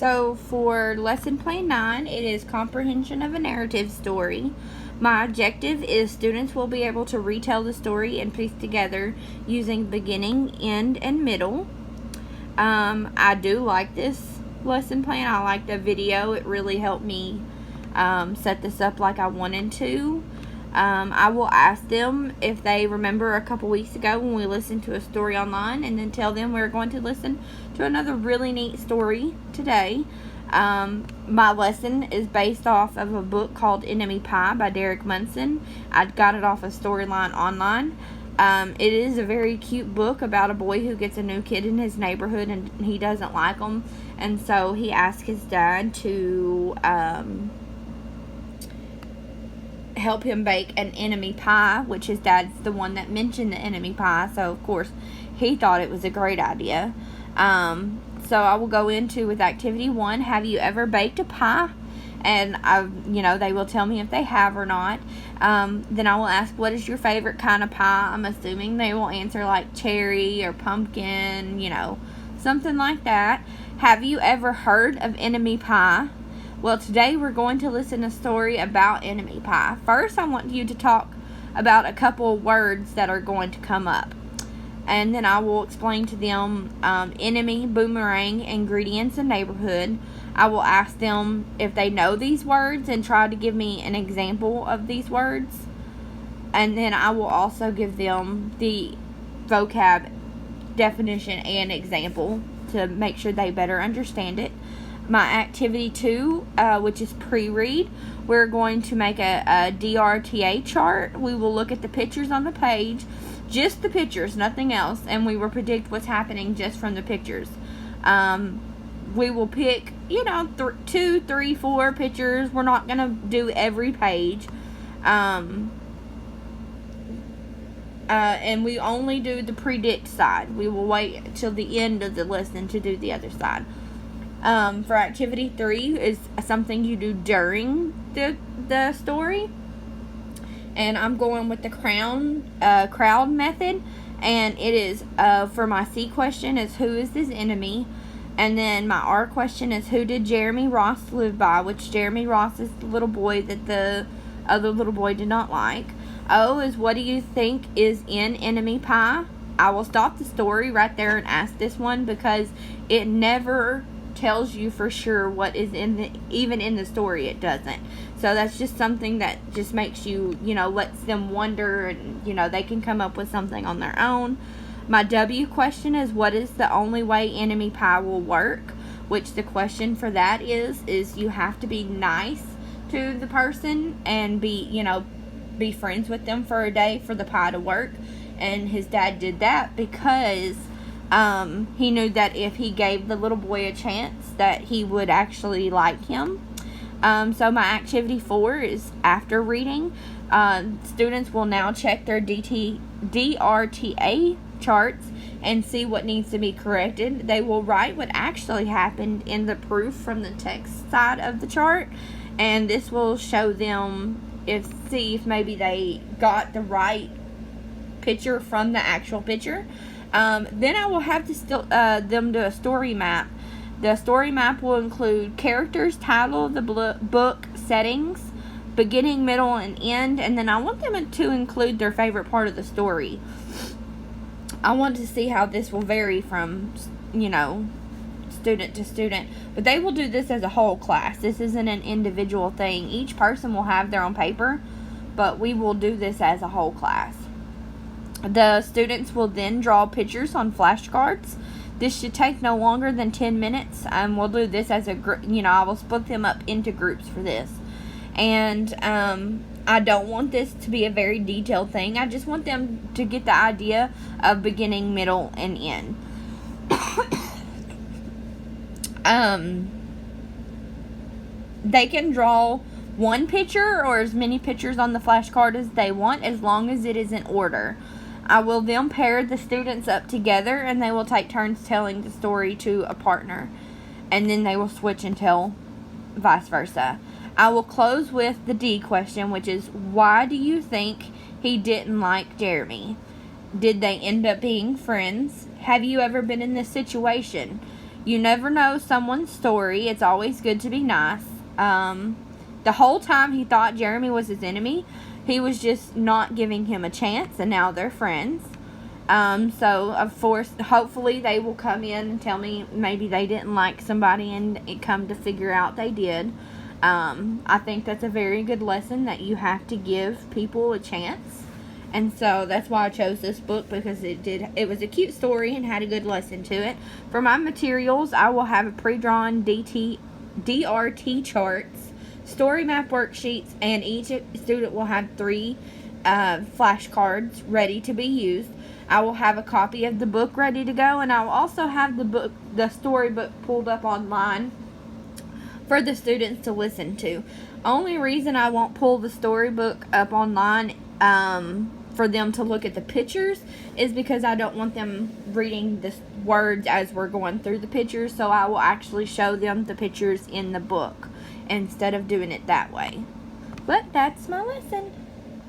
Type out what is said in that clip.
So for lesson plan 9, it is comprehension of a narrative story. My objective is students will be able to retell the story and piece together using beginning, end, and middle. I do like this lesson plan. I like the video. It really helped me set this up like I wanted to. I will ask them if they remember a couple weeks ago when we listened to a story online, and then tell them we're going to listen to another really neat story today. My lesson is based off of a book called Enemy Pie by Derek Munson. I got it off of Storyline Online. It is a very cute book about a boy who gets a new kid in his neighborhood and he doesn't like them, and so he asks his dad to help him bake an enemy pie, which his dad's the one that mentioned the enemy pie, so of course he thought it was a great idea. So I will go into with activity 1, have you ever baked a pie? And they will tell me if they have or not. Then I will ask, what is your favorite kind of pie? I'm assuming they will answer like cherry or pumpkin, something like that. Have you ever heard of enemy pie? Well, today we're going to listen to a story about enemy pie. First, I want you to talk about a couple words that are going to come up. And then I will explain to them enemy, boomerang, ingredients, and neighborhood. I will ask them if they know these words and try to give me an example of these words. And then I will also give them the vocab definition and example to make sure they better understand it. My activity 2, which is pre-read, we're going to make a DRTA chart. We will look at the pictures on the page, just the pictures, nothing else, and we will predict what's happening just from the pictures. We will pick, 2, 3, 4 pictures. We're not going to do every page. And we only do the predict side. We will wait till the end of the lesson to do the other side. For activity 3 is something you do during the story. And I'm going with the crowd method. And it is, for my C question is, who is this enemy? And then my R question is, who did Jeremy Ross live by? Which Jeremy Ross is the little boy that the other little boy did not like. O is, what do you think is in enemy pie? I will stop the story right there and ask this one because it never tells you for sure what is even in the story. It doesn't. So that's just something that just makes you, lets them wonder, and they can come up with something on their own. My W question is, what is the only way enemy pie will work? Which the question for that is you have to be nice to the person and be friends with them for a day for the pie to work. And his dad did that because he knew that if he gave the little boy a chance that he would actually like him. So my activity 4 is after reading. Students will now check their DRTA charts and see what needs to be corrected. They will write what actually happened in the proof from the text side of the chart, and this will show them see if maybe they got the right picture from the actual picture. Then I will have them do a story map. The story map will include characters, title of the book, settings, beginning, middle, and end, and then I want them to include their favorite part of the story. I want to see how this will vary from, student to student, but they will do this as a whole class. This isn't an individual thing. Each person will have their own paper, but we will do this as a whole class. The students will then draw pictures on flashcards. This should take no longer than 10 minutes. We'll do this as a group. I will split them up into groups for this. And I don't want this to be a very detailed thing. I just want them to get the idea of beginning, middle, and end. They can draw one picture or as many pictures on the flashcard as they want, as long as it is in order. I will then pair the students up together, and they will take turns telling the story to a partner, and then they will switch and tell vice versa. I will close with the D question, which is, why do you think he didn't like Jeremy? Did they end up being friends? Have you ever been in this situation? You never know someone's story. It's always good to be nice. The whole time he thought Jeremy was his enemy. He was just not giving him a chance, and now they're friends. So, of course, hopefully they will come in and tell me maybe they didn't like somebody and it come to figure out they did. I think that's a very good lesson, that you have to give people a chance. And so that's why I chose this book, because it was a cute story and had a good lesson to it. For my materials, I will have a pre-drawn DRT charts, story map worksheets, and each student will have 3 flashcards ready to be used. I will have a copy of the book ready to go, and I will also have the storybook pulled up online for the students to listen to. Only reason I won't pull the storybook up online for them to look at the pictures is because I don't want them reading the words as we're going through the pictures, so I will actually show them the pictures in the book instead of doing it that way. But that's my lesson.